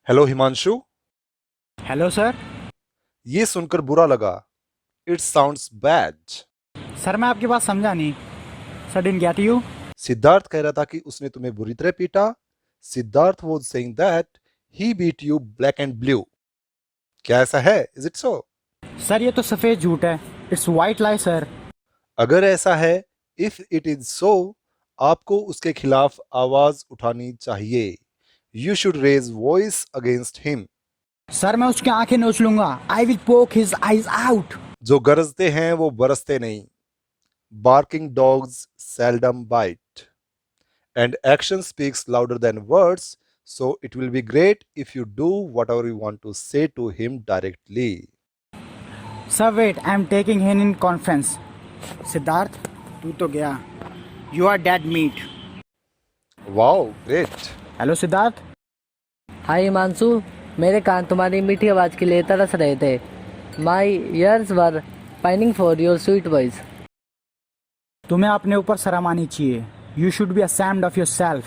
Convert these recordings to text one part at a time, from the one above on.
Hello Himanshu. Hello sir. ये सुनकर बुरा लगा। It sounds bad. सर मैं आपकी बात समझा नहीं। Sir didn't get you. Siddharth कह रहा था कि उसने तुम्हें बुरी तरह पीटा। Siddharth was saying that he beat you black and blue. क्या ऐसा है? Is it so? सर ये तो सफ़ेद झूठ है। It's white lie sir. अगर ऐसा है, इफ इट इज सो, आपको उसके खिलाफ आवाज उठानी चाहिए। You should raise voice against him. Sir मैं उसकी आंखें नोच लूंगा। I will poke his eyes out. जो गरजते हैं वो बरसते नहीं। Barking dogs seldom bite. And action speaks louder than words, so it will be great if you do whatever you want to say to him directly. Sir wait I am taking him in conference. Siddharth तू तो गया। You are dead meat. Wow, great. Hello Siddharth. Hi Himanshu, मेरे कान तुम्हारी मीठी आवाज़ के लिए तरस रहे थे। My ears were pining for your sweet voice. तुम्हें अपने ऊपर शर्म आनी चाहिए। You should be ashamed of your self.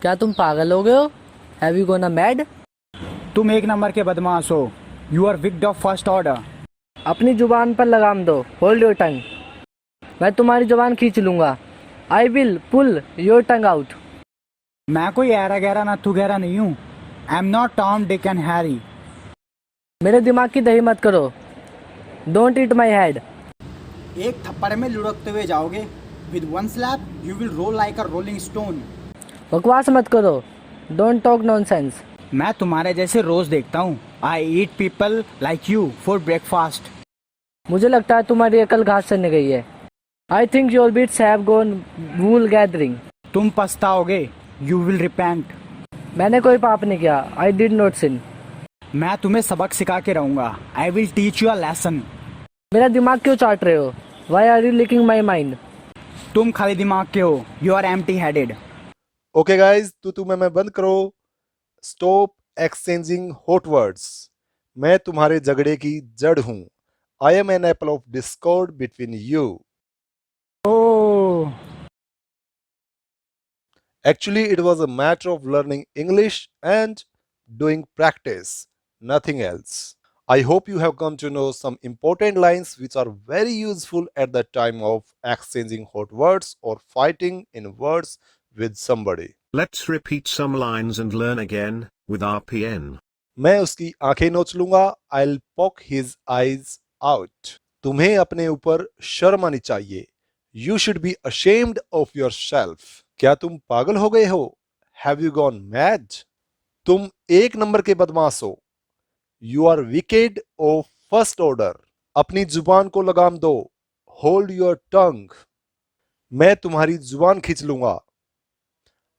क्या तुम पागल हो गए हो? Have you gonna mad? तुम एक नंबर के बदमाश हो। You are wicked of first order. अपनी जुबान पर लगाम दो। Hold your tongue. मैं तुम्हारी जुबान खींच लूँगा। I will pull your tongue out. मैं कोई ऐरा गहरा नत्थु गहरा नहीं हूँ। I am not Tom Dick and Harry. मेरे दिमाग की दही मत करो। Don't eat my head. एक थप्पड़ में लुढ़कते हुए जाओगे। With one slap you will roll like a rolling stone. बकवास मत करो। Don't talk nonsense. मैं तुम्हारे जैसे रोज देखता हूँ। I eat people like you for breakfast. मुझे लगता है तुम्हारी अकल घास चढ़ने गई है। I think your beats have gone wool gathering. तुम पछताओगे। You will repent. मैंने कोई पाप नहीं किया। I did not sin. मैं तुम्हें सबक सिखा के रहूंगा। I will teach you a lesson. मेरा दिमाग क्यों चाट रहे हो? Why are you licking my mind? तुम खाली दिमाग के हो। You are empty headed. Okay, guys, तू मैं बंद करो। Stop exchanging hot words. मैं तुम्हारे झगड़े की जड़ हूं। I am an apple of discord between you. Oh Actually, it was a matter of learning English and doing practice, nothing else. I hope you have come to know some important lines which are very useful at the time of exchanging hot words or fighting in words with somebody. Let's repeat some lines and learn again with RPN. मैं उसकी आंखें नोच लूंगा। I'll poke his eyes out. तुम्हें अपने ऊपर शर्म आनी चाहिए। You should be ashamed of yourself. क्या तुम पागल हो गए हो? Have you gone mad? तुम एक नंबर के बदमाश हो। You are wicked of first order. अपनी जुबान को लगाम दो। Hold your tongue. मैं तुम्हारी जुबान खींच लूंगा।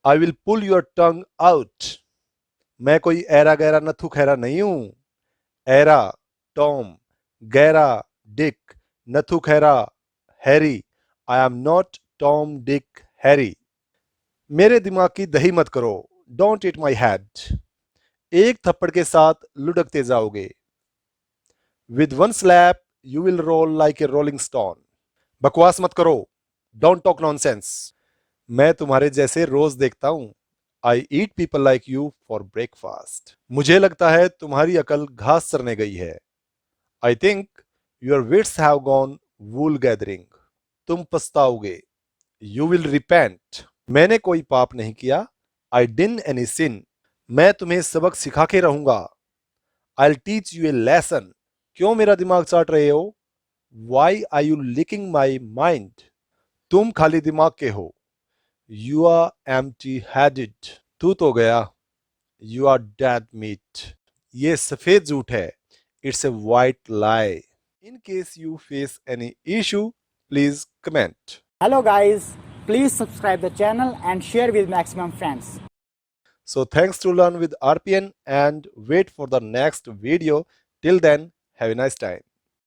I will pull your tongue out. मैं कोई ऐरा गहरा नथु खैरा नहीं हूं। ऐरा टॉम, गहरा डिक, नथु खैरा Harry. I am not Tom Dick Harry. मेरे दिमाग की दही मत करो। Don't eat my head. एक थप्पड़ के साथ लुढ़कते जाओगे। With one slap you will roll like a rolling stone. बकवास मत करो। Don't talk nonsense. मैं तुम्हारे जैसे रोज देखता हूं। I eat people like you for breakfast. मुझे लगता है तुम्हारी अकल घास चरने गई है। I think your wits have gone wool gathering. तुम पछताओगे। You will repent. मैंने कोई पाप नहीं किया। I didn't any sin. मैं तुम्हें सबक सिखा के रहूंगा। I teach you a lesson. क्यों मेरा दिमाग चाट रहे हो? Why are you licking my mind? तुम खाली दिमाग के हो। You are empty headed. तू तो गया। You are dead meat. ये सफेद झूठ है। It's a white lie. In case you face any issue, please comment. Hello guys, please subscribe the channel and share with maximum friends. So thanks to learn with RPN and wait for the next video. Till then, have a nice time.